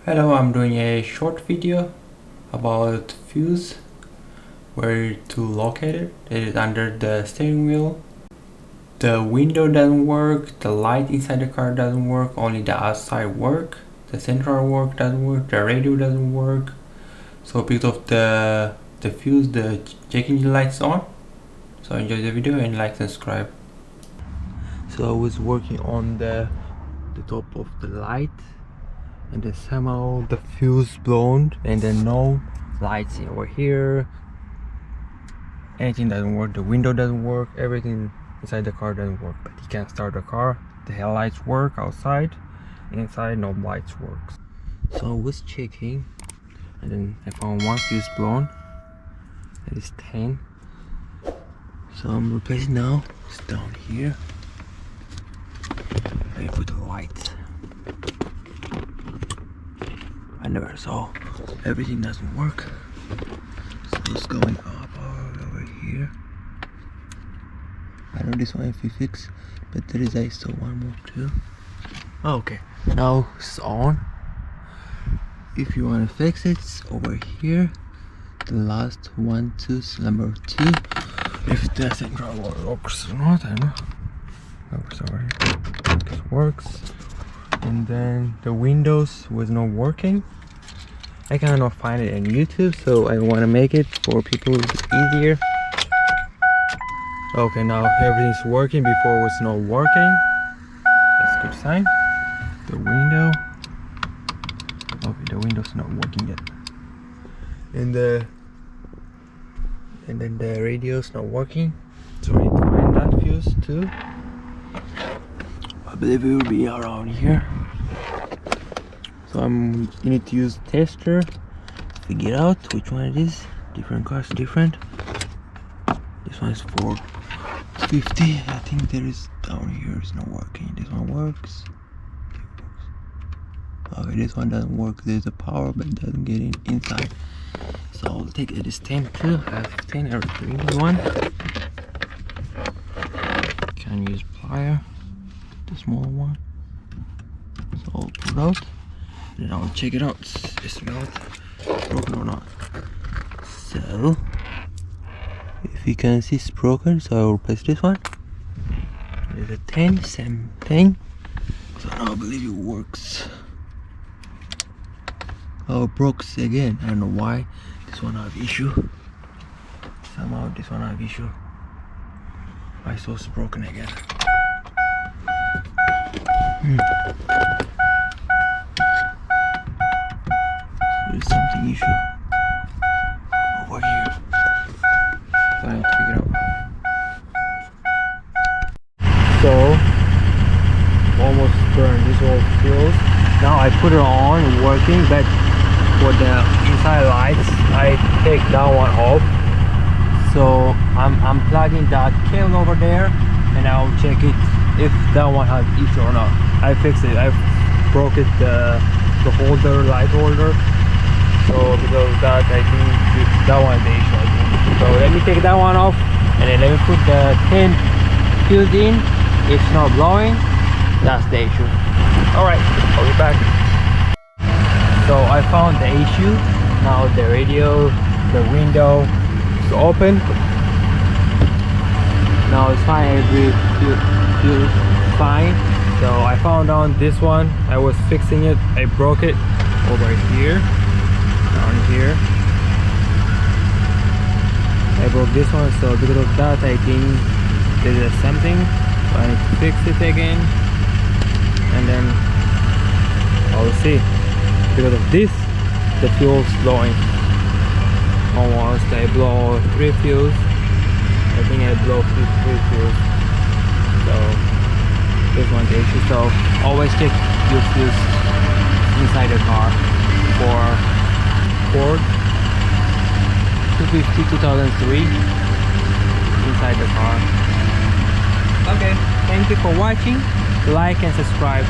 Hello, I'm doing a short video about fuse, where to locate it. It is under the steering wheel. The window doesn't work, the light inside the car doesn't work, only the outside work. The central work doesn't work, the radio doesn't work. So because of the fuse, the check engine light is on. So enjoy the video and like and subscribe. So I was working on the top of the light, and then somehow the fuse blown, and then no lights over here. Anything doesn't work, the window doesn't work, everything inside the car doesn't work. But you can't start the car. The headlights work outside, inside no lights works. So I was checking, and then I found one fuse blown. That is 10. So I'm replacing now. It's down here. I put the lights. I never saw everything doesn't work. So it's going up over here. I know this one if we fix, but there is I still one more too. Oh, okay, now it's on. If you want to fix it, it's over here. The last one, number 2. If the central works or not, I don't know. Works over here. It works. And then the windows was not working. I cannot find it on YouTube, so I want to make it for people easier. Okay, now everything's working. Before it was not working. That's a good sign. The window. Okay, the window's not working yet. And then the radio's not working. So I need to find that fuse too. I believe it will be around here. So you need to use tester to figure out which one it is. Different cars different. This one is 450. I think there is down here. It's not working. This one works. Okay, this one doesn't work. There's a power, but it doesn't get inside. So I'll take it as 10 too. I have 10 or 3 in one. Can use plier. The small one. So I'll pull it out. Then I'll check it out. It's not broken or not. So if you can see it's broken, so I'll replace this one. There's a 10, same thing. So now I believe it works. Oh, it broke again. I don't know why. This one have issue. Somehow this one have issue. Why so it's broken again? There's something issue over here. So I need to figure out. So almost burned this whole fuse. Now I put it on working, but for the inside lights I take that one off. So I'm plugging that cable over there, and I'll check it if that one has issue or not. I fixed it. I broke it, the holder, light holder. So because of that, I think that one is the issue, I think. So let me take that one off, and then let me put the 10 fuse in. It's not blowing. That's the issue. All right, I'll be back. So I found the issue. Now the radio, the window is open. Now it's fine. Every fuse fine. So I found on this one. I was fixing it. I broke it over here, down here. I broke this one. So because of that, I think there is something. So I need to fix it again, and then I'll see. Because of this, the fuel's blowing. Almost I blow 3 fuels. I think I blow 3 fuels. So this one's the issue. So always check your fuse inside the car for Ford 250 2003 inside the car. Okay, thank you for watching. Like and subscribe.